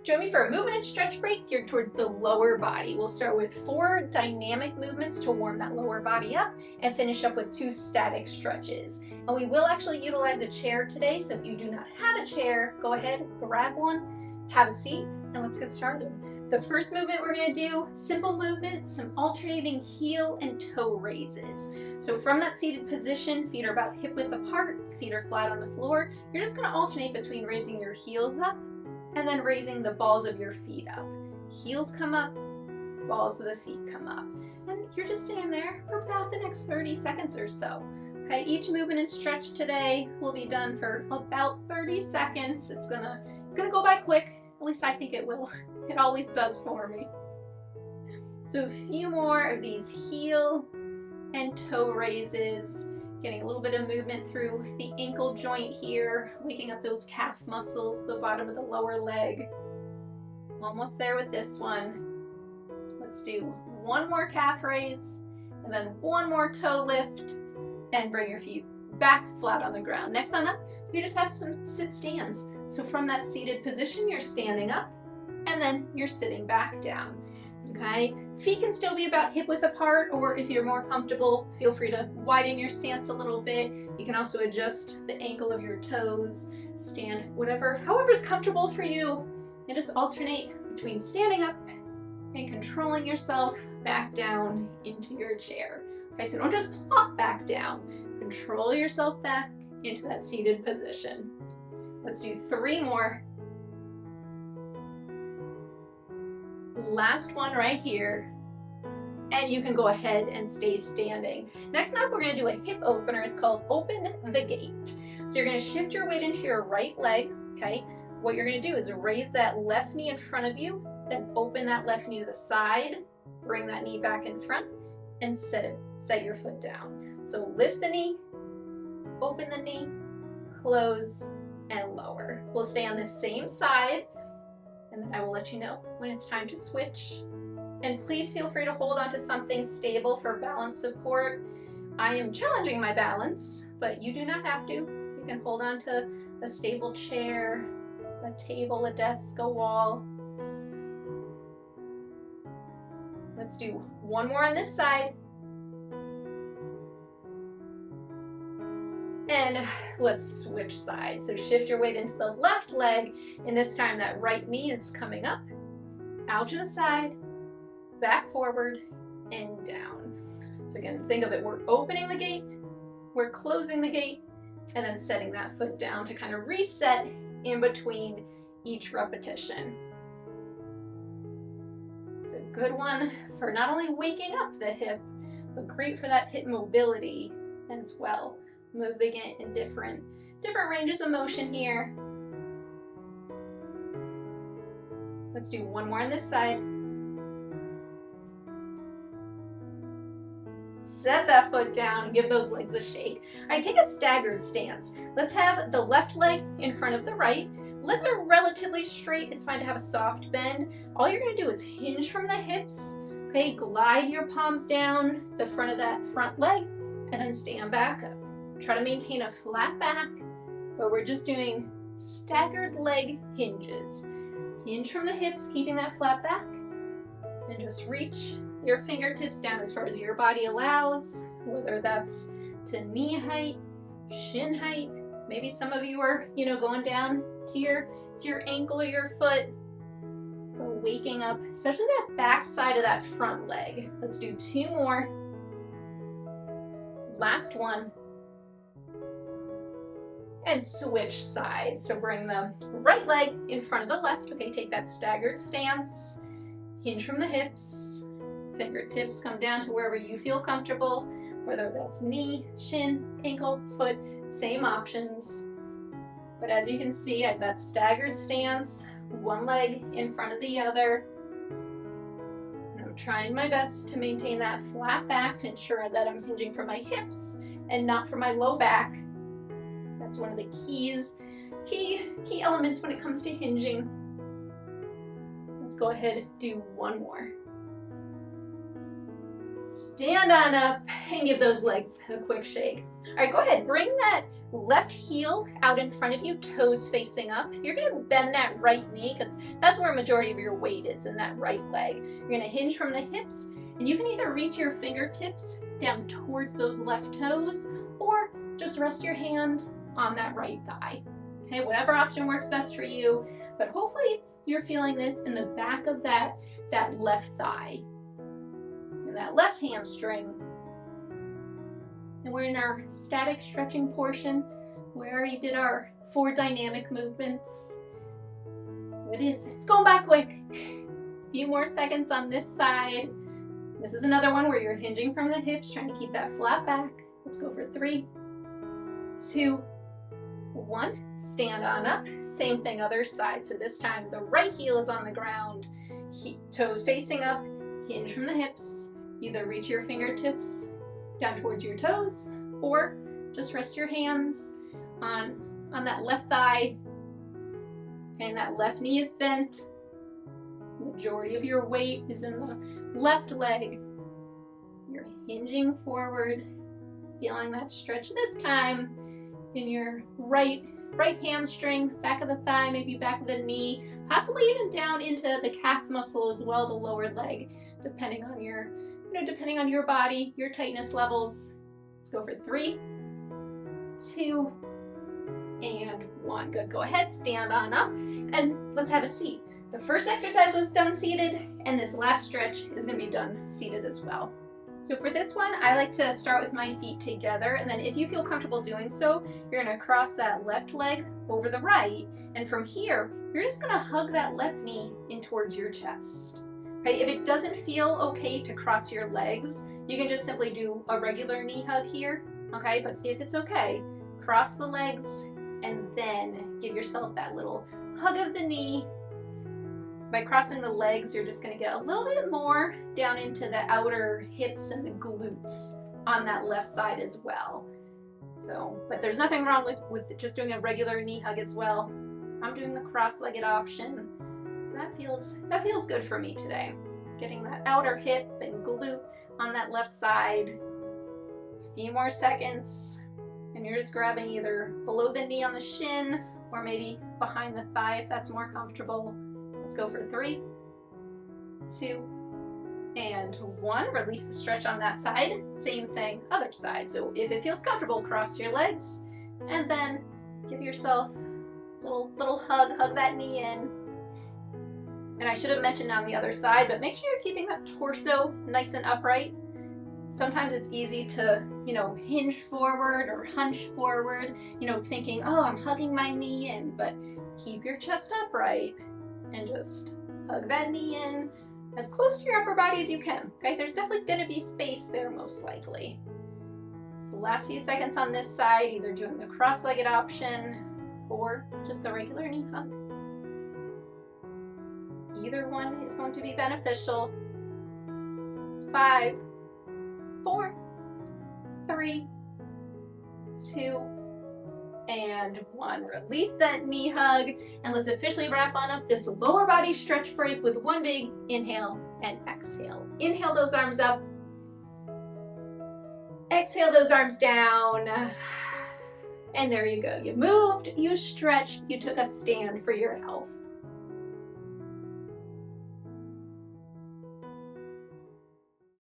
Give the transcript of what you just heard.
Join me for a movement and stretch break geared towards the lower body. We'll start with 4 dynamic movements to warm that lower body up and finish up with 2 static stretches. And we will actually utilize a chair today, so if you do not have a chair, go ahead, grab one, have a seat, and let's get started. The first movement we're going to do, simple movement, some alternating heel and toe raises. So from that seated position, feet are about hip width apart, feet are flat on the floor. You're just going to alternate between raising your heels up and then raising the balls of your feet up. Heels come up, balls of the feet come up. And you're just staying there for about the next 30 seconds or so. Okay, each movement and stretch today will be done for about 30 seconds. It's gonna go by quick, at least I think it will. It always does for me. So a few more of these heel and toe raises. Getting a little bit of movement through the ankle joint here, waking up those calf muscles, the bottom of the lower leg. Almost there with this one. Let's do one more calf raise, and then one more toe lift, and bring your feet back flat on the ground. Next on up, we just have some sit stands. So from that seated position, you're standing up, and then you're sitting back down. Okay, feet can still be about hip width apart, or if you're more comfortable, feel free to widen your stance a little bit. You can also adjust the ankle of your toes, stand however's comfortable for you, and just alternate between standing up and controlling yourself back down into your chair. Okay, so don't just plop back down. Control yourself back into that seated position. Let's do 3 more. Last one right here, and you can go ahead and stay standing. Next up, we're going to do a hip opener. It's called Open the Gate. So you're going to shift your weight into your right leg, okay? What you're going to do is raise that left knee in front of you, then open that left knee to the side, bring that knee back in front, and set your foot down. So lift the knee, open the knee, close, and lower. We'll stay on the same side, and then I will let you know when it's time to switch. And please feel free to hold on to something stable for balance support. I am challenging my balance, but you do not have to. You can hold on to a stable chair, a table, a desk, a wall. Let's do one more on this side. And let's switch sides. So shift your weight into the left leg, and this time that right knee is coming up, out to the side, back forward, and down. So again, think of it, we're opening the gate, we're closing the gate, and then setting that foot down to kind of reset in between each repetition. It's a good one for not only waking up the hip, but great for that hip mobility as well. Moving it in different ranges of motion here. Let's do one more on this side. Set that foot down, give those legs a shake. All right, take a staggered stance. Let's have the left leg in front of the right. Legs are relatively straight. It's fine to have a soft bend. All you're gonna do is hinge from the hips. Okay, glide your palms down the front of that front leg, and then stand back up. Try to maintain a flat back, but we're just doing staggered leg hinges. Hinge from the hips, keeping that flat back, and just reach your fingertips down as far as your body allows, whether that's to knee height, shin height. Maybe some of you are, going down to your ankle or your foot. But waking up, especially that back side of that front leg. Let's do 2 more. Last one. And switch sides. So bring the right leg in front of the left. Okay, take that staggered stance. Hinge from the hips. Fingertips come down to wherever you feel comfortable, whether that's knee, shin, ankle, foot, same options. But as you can see, I have that staggered stance, one leg in front of the other. And I'm trying my best to maintain that flat back to ensure that I'm hinging from my hips and not from my low back. That's one of the key elements when it comes to hinging. Let's go ahead and do one more. Stand on up and give those legs a quick shake. All right, go ahead, bring that left heel out in front of you, toes facing up. You're gonna bend that right knee because that's where a majority of your weight is, in that right leg. You're gonna hinge from the hips, and you can either reach your fingertips down towards those left toes or just rest your hand on that right thigh. Okay, whatever option works best for you, but hopefully you're feeling this in the back of that left thigh and that left hamstring. And we're in our static stretching portion. We already did our 4 dynamic movements. It's going by quick. A few more seconds on this side. This is another one where you're hinging from the hips, trying to keep that flat back. Let's go for 3, 2, 1. Stand on up. Same thing, other side. So this time the right heel is on the ground, toes facing up, hinge from the hips. Either reach your fingertips down towards your toes or just rest your hands on that left thigh. Okay, and that left knee is bent. The majority of your weight is in the left leg. You're hinging forward, feeling that stretch this time in your right hamstring, back of the thigh, maybe back of the knee, possibly even down into the calf muscle as well, the lower leg, depending on your body, your tightness levels. Let's go for 3, 2, and 1. Good. Go ahead, stand on up, and let's have a seat. The first exercise was done seated, and this last stretch is going to be done seated as well. So for this one, I like to start with my feet together, and then if you feel comfortable doing so, you're going to cross that left leg over the right, and from here, you're just going to hug that left knee in towards your chest. Okay, if it doesn't feel okay to cross your legs, you can just simply do a regular knee hug here, okay? But if it's okay, cross the legs and then give yourself that little hug of the knee. By crossing the legs, you're just gonna get a little bit more down into the outer hips and the glutes on that left side as well. So, but there's nothing wrong with just doing a regular knee hug as well. I'm doing the cross-legged option. That feels good for me today. Getting that outer hip and glute on that left side. A few more seconds, and you're just grabbing either below the knee on the shin or maybe behind the thigh if that's more comfortable. Let's go for 3, 2, and 1. Release the stretch on that side. Same thing, other side. So if it feels comfortable, cross your legs, and then give yourself a little hug that knee in. And I should have mentioned on the other side, but make sure you're keeping that torso nice and upright. Sometimes it's easy to, hinge forward or hunch forward, thinking, oh, I'm hugging my knee in, but keep your chest upright and just hug that knee in as close to your upper body as you can, okay? There's definitely gonna be space there most likely. So last few seconds on this side, either doing the cross-legged option or just the regular knee hug. Either one is going to be beneficial. 5, 4, 3, 2, and 1. Release that knee hug, and let's officially wrap on up this lower body stretch break with one big inhale and exhale. Inhale those arms up. Exhale those arms down. And there you go. You moved, you stretched, you took a stand for your health.